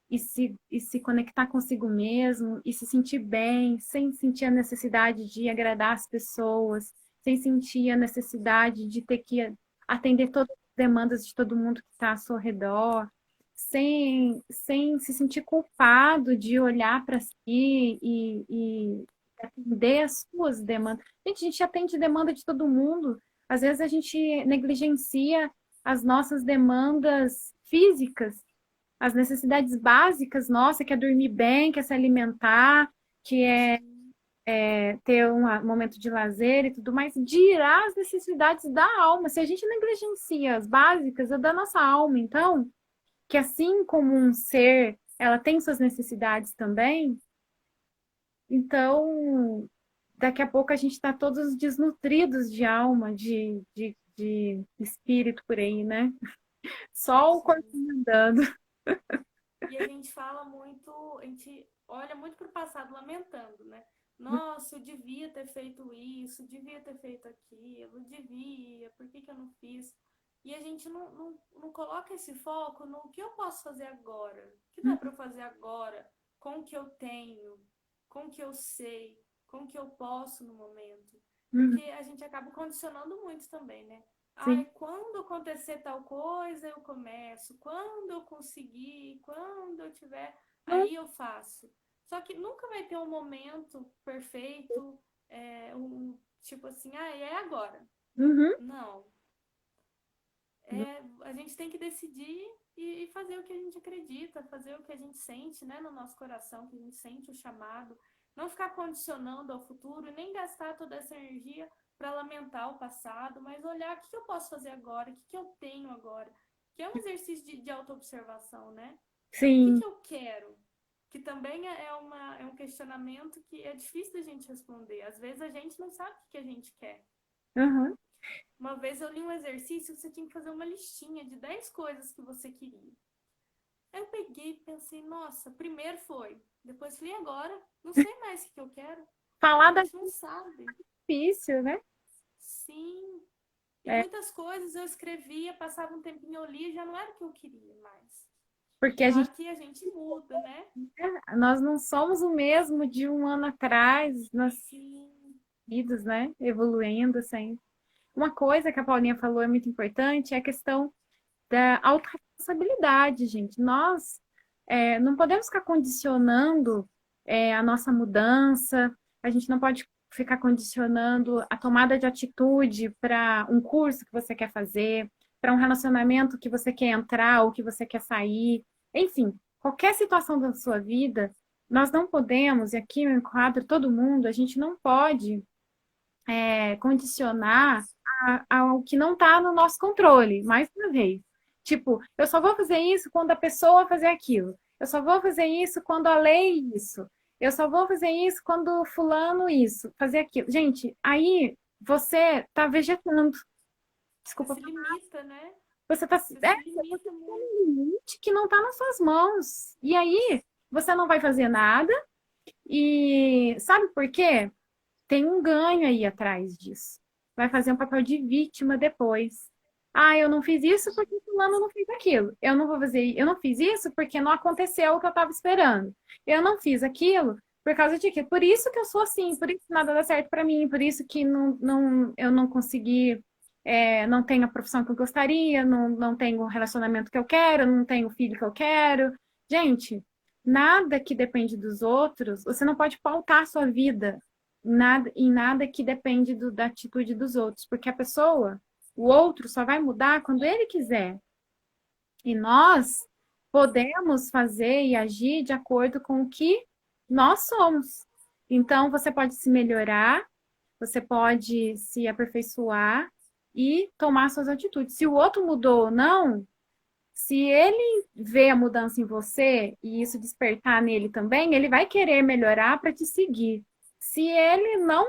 A: e se conectar consigo mesmo, e se sentir bem, sem sentir a necessidade de agradar as pessoas, sem sentir a necessidade de ter que atender todas as demandas de todo mundo que está ao seu redor, sem se sentir culpado de olhar para si e atender as suas demandas. A gente atende demanda de todo mundo. Às vezes a gente negligencia as nossas demandas físicas, as necessidades básicas, nossa, que é dormir bem, que é se alimentar, que é ter um momento de lazer e tudo mais, dirá as necessidades da alma. Se a gente negligencia as básicas, é da nossa alma. Então, que assim como um ser, ela tem suas necessidades também, então daqui a pouco a gente está todos desnutridos de alma, de espírito por aí, né? Só o corpo
B: Sim.
A: andando.
B: E a gente fala muito, a gente olha muito para o passado lamentando, né? Nossa, eu devia ter feito isso, devia ter feito aquilo, devia, por que que eu não fiz? E a gente não coloca esse foco no que eu posso fazer agora, o que dá para eu fazer agora, com o que eu tenho, com o que eu sei, com o que eu posso no momento.
A: Uhum,
B: Porque a gente acaba condicionando muito também, né? Ai,
A: sim.
B: quando acontecer tal coisa, eu começo. Quando eu conseguir, quando eu tiver, aí eu faço. Só que nunca vai ter um momento perfeito, tipo assim, é agora.
A: Uhum,
B: Não. A gente tem que decidir e fazer o que a gente acredita, fazer o que a gente sente, né, no nosso coração, que a gente sente o chamado. Não ficar condicionando ao futuro, nem gastar toda essa energia para lamentar o passado, mas olhar o que eu posso fazer agora, o que eu tenho agora. Que é um exercício de autoobservação, né? O
A: sim.
B: que eu quero? Que também é um questionamento que é difícil da gente responder. Às vezes a gente não sabe o que a gente quer.
A: Uhum,
B: Uma vez eu li um exercício que você tinha que fazer uma listinha de 10 coisas que você queria. Aí eu peguei e pensei, nossa, primeiro foi. Depois falei, agora? Não sei mais o que eu quero. A
A: falar da
B: gente não sabe.
A: difícil, né?
B: Sim. E
A: É,
B: muitas coisas eu escrevia, passava um tempinho, eu lia, já não era o que eu queria mais.
A: porque a gente,
B: Claro que a gente muda, né?
A: nós não somos o mesmo de um ano atrás, nós
B: Sim,
A: vidas, né? Evoluindo sempre. Uma coisa que a Paulinha falou é muito importante é a questão da autorresponsabilidade, gente. Nós não podemos ficar condicionando a nossa mudança, a gente não pode ficar condicionando a tomada de atitude para um curso que você quer fazer, para um relacionamento que você quer entrar ou que você quer sair. Enfim, qualquer situação da sua vida, nós não podemos, e aqui eu enquadro todo mundo, a gente não pode condicionar ao que não está no nosso controle, mais uma vez. Tipo, eu só vou fazer isso quando a pessoa fazer aquilo. Eu só vou fazer isso quando a lei isso. Eu só vou fazer isso quando fulano isso, fazer aquilo. Gente, aí você tá vegetando.
B: Você
A: Desculpa,
B: se limita, né?
A: você tá,
B: Você se
A: você
B: limita
A: tá
B: muito.
A: um limite que não tá nas suas mãos. E aí você não vai fazer nada. E sabe por quê? Tem um ganho aí atrás disso. Vai fazer um papel de vítima depois. Ah, eu não fiz isso porque fulano não fez aquilo. Eu não vou fazer, eu não fiz isso porque não aconteceu o que eu estava esperando. Eu não fiz aquilo por causa de quê? Por isso que eu sou assim, por isso que nada dá certo para mim, por isso que eu não consegui, não tenho a profissão que eu gostaria, não tenho o relacionamento que eu quero, não tenho o filho que eu quero. Gente, nada que depende dos outros, você não pode pautar a sua vida em nada que depende da atitude dos outros, porque a pessoa, o outro, só vai mudar quando ele quiser. E nós podemos fazer e agir de acordo com o que nós somos. Então, você pode se melhorar, você pode se aperfeiçoar e tomar suas atitudes. Se o outro mudou ou não, se ele vê a mudança em você e isso despertar nele também, ele vai querer melhorar para te seguir. Se ele não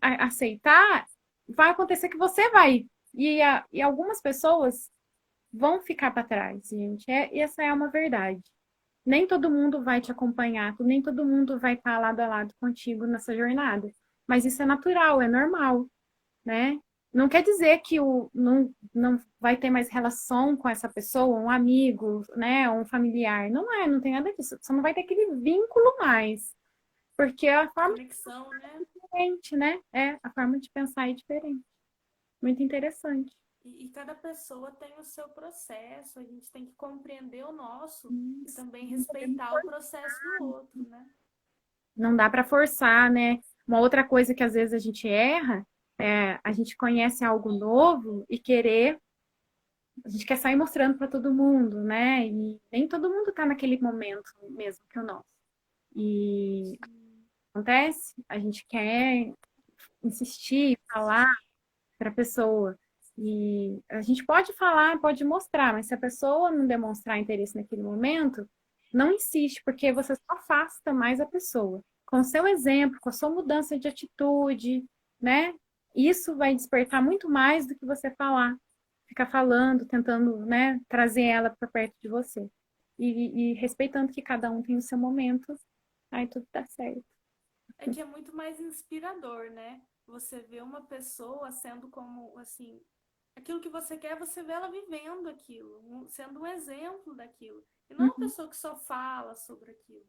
A: aceitar, vai acontecer que você vai. E algumas pessoas vão ficar para trás, gente. Essa é uma verdade. Nem todo mundo vai te acompanhar, nem todo mundo vai estar lado a lado contigo nessa jornada. Mas isso é natural, é normal, né? Não quer dizer que não vai ter mais relação com essa pessoa, um amigo, né, um familiar. Não tem nada disso. Você não vai ter aquele vínculo mais, porque a forma
B: Conexão, né?
A: diferente, né? A forma de pensar é diferente. Muito interessante.
B: E cada pessoa tem o seu processo, a gente tem que compreender o nosso e
A: Isso.
B: também
A: Não podemos
B: respeitar o processo do outro, né?
A: Não dá para forçar, né? Uma outra coisa que às vezes a gente erra é a gente conhece algo novo e a gente quer sair mostrando para todo mundo, né? E nem todo mundo está naquele momento mesmo que o nosso. E
B: Sim.
A: acontece, a gente quer insistir, falar para a pessoa. E a gente pode falar, pode mostrar, mas se a pessoa não demonstrar interesse naquele momento, não insiste, porque você só afasta mais a pessoa. Com o seu exemplo, com a sua mudança de atitude, né? Isso vai despertar muito mais do que você falar, ficar falando, tentando, né, trazer ela para perto de você. E respeitando que cada um tem o seu momento, aí tudo dá certo.
B: É que é muito mais inspirador, né? Você vê uma pessoa sendo como, assim, aquilo que você quer, você vê ela vivendo aquilo, sendo um exemplo daquilo. E não uma
A: Uhum,
B: pessoa que só fala sobre aquilo.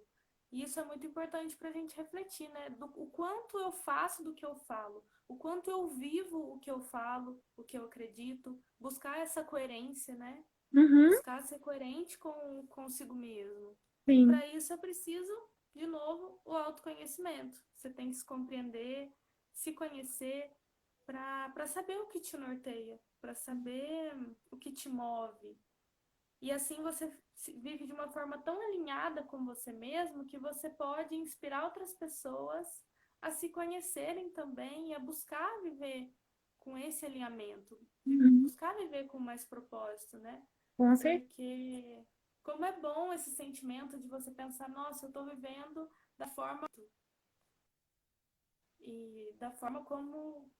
B: E isso é muito importante para a gente refletir, né? O quanto eu faço do que eu falo, o quanto eu vivo o que eu falo, o que eu acredito, buscar essa coerência, né?
A: uhum,
B: Buscar ser coerente com consigo mesmo. E
A: sim.
B: para isso é preciso, de novo, o autoconhecimento. Você tem que se compreender, se conhecer, para saber o que te norteia, para saber o que te move. E assim você vive de uma forma tão alinhada com você mesmo que você pode inspirar outras pessoas a se conhecerem também e a buscar viver com esse alinhamento,
A: Uhum,
B: buscar viver com mais propósito, né?
A: com certeza.
B: Porque como é bom esse sentimento de você pensar, nossa, eu estou vivendo da forma e da forma como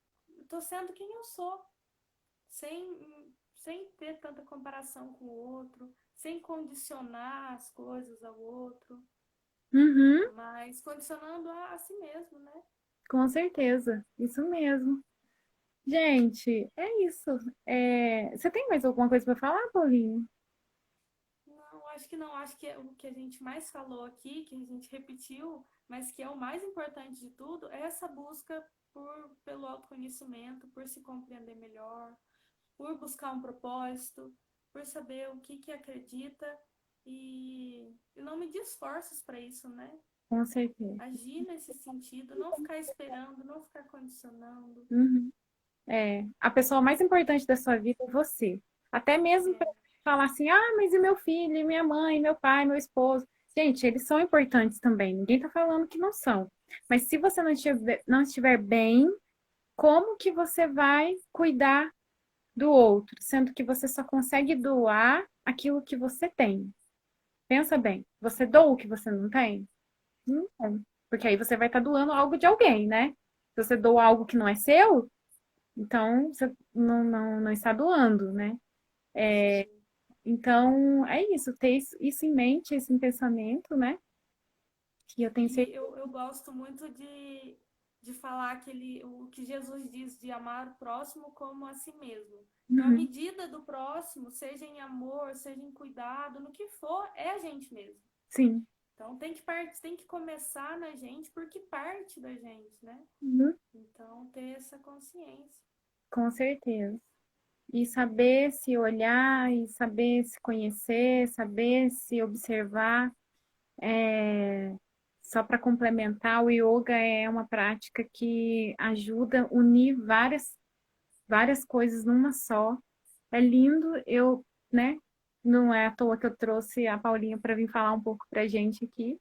B: estou sendo quem eu sou, sem ter tanta comparação com o outro, sem condicionar as coisas ao outro,
A: Uhum.
B: mas condicionando a si mesmo, né?
A: Com certeza, isso mesmo. Gente, é isso. Você tem mais alguma coisa para falar, Paulinho?
B: Não, acho que não. Acho que é o que a gente mais falou aqui, que a gente repetiu, mas que é o mais importante de tudo, é essa busca pelo autoconhecimento, por se compreender melhor, por buscar um propósito, por saber o que acredita e não medir esforços para isso, né?
A: Com certeza.
B: Agir nesse sentido, não ficar esperando, não ficar condicionando.
A: Uhum. A pessoa mais importante da sua vida é você. Até mesmo para
B: É,
A: falar assim, ah, mas e meu filho, e minha mãe, meu pai, meu esposo? Gente, eles são importantes também. Ninguém está falando que não são. Mas se você não estiver bem, como que você vai cuidar do outro, sendo que você só consegue doar aquilo que você tem. Pensa bem, você doa o que você não tem? Não. Porque aí você vai estar doando algo de alguém, né? Se você doa algo que não é seu, então você não está doando, né? Então, é isso, ter isso em mente, esse pensamento, né? Que eu tenho
B: E
A: certeza.
B: eu gosto muito de falar o que Jesus diz de amar o próximo como a si mesmo. Então, a
A: Uhum,
B: medida do próximo, seja em amor, seja em cuidado, no que for, é a gente mesmo.
A: sim.
B: Então, tem que começar na gente porque parte da gente, né?
A: Uhum,
B: Então, ter essa consciência.
A: com certeza. E saber se olhar, e saber se conhecer, saber se observar. Só para complementar, o yoga é uma prática que ajuda a unir várias coisas numa só. É lindo, né? Não é à toa que eu trouxe a Paulinha para vir falar um pouco para a gente aqui.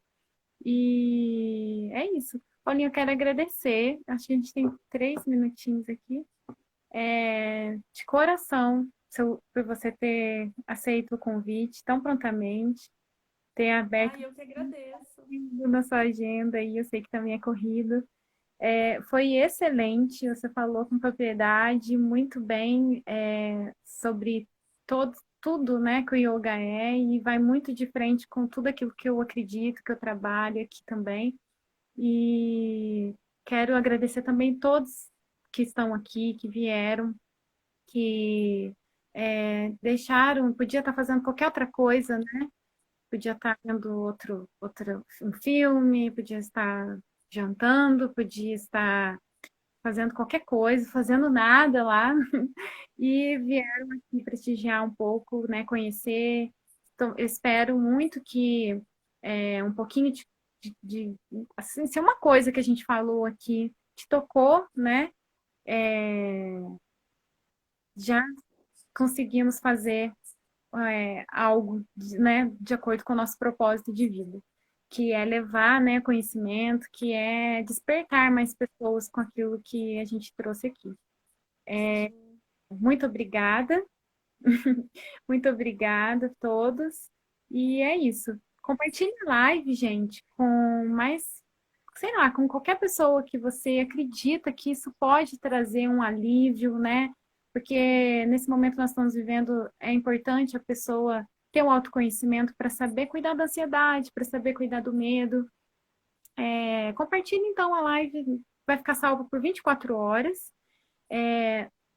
A: E é isso. Paulinha, eu quero agradecer. Acho que a gente tem 3 minutinhos aqui. De coração, por você ter aceito o convite tão prontamente, ter aberto
B: Ah, eu que agradeço.
A: tudo na sua agenda, e eu sei que também é corrido. Foi excelente, você falou com propriedade, muito bem, sobre tudo, né, que o yoga é, e vai muito de frente com tudo aquilo que eu acredito, que eu trabalho aqui também. E quero agradecer também todos que estão aqui, que vieram, que deixaram, podia estar fazendo qualquer outra coisa, né? Podia estar vendo um filme, podia estar jantando, podia estar fazendo qualquer coisa, fazendo nada lá, e vieram aqui prestigiar um pouco, né, conhecer. Então, eu espero muito que um pouquinho assim, se uma coisa que a gente falou aqui te tocou, né, já conseguimos fazer algo, né, de acordo com o nosso propósito de vida, que é levar, né, conhecimento, que é despertar mais pessoas com aquilo que a gente trouxe aqui.
B: Sim.
A: Muito obrigada, muito obrigada a todos. E é isso. Compartilhe a live, gente, com mais, sei lá, com qualquer pessoa que você acredita que isso pode trazer um alívio, né? Porque nesse momento que nós estamos vivendo, é importante a pessoa ter um autoconhecimento para saber cuidar da ansiedade, para saber cuidar do medo. Compartilhe então a live, vai ficar salva por 24 horas.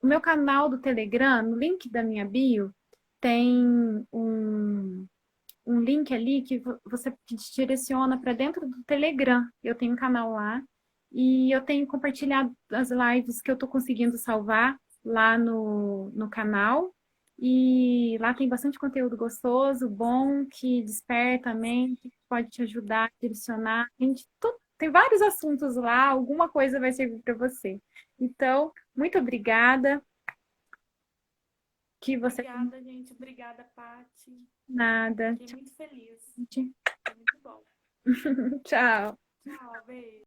A: O meu canal do Telegram, no link da minha bio, tem um link ali que você te direciona para dentro do Telegram. Eu tenho um canal lá e eu tenho compartilhado as lives que eu estou conseguindo salvar lá no canal. E lá tem bastante conteúdo gostoso, bom, que desperta a mente, que pode te ajudar, direcionar. Tem vários assuntos lá, alguma coisa vai servir para você. Então, muito obrigada. Que você tem
B: Obrigada, gente. Obrigada, Pati.
A: nada.
B: Fiquei muito feliz.
A: Tchau.
B: Foi muito bom.
A: Tchau.
B: Tchau, beijo.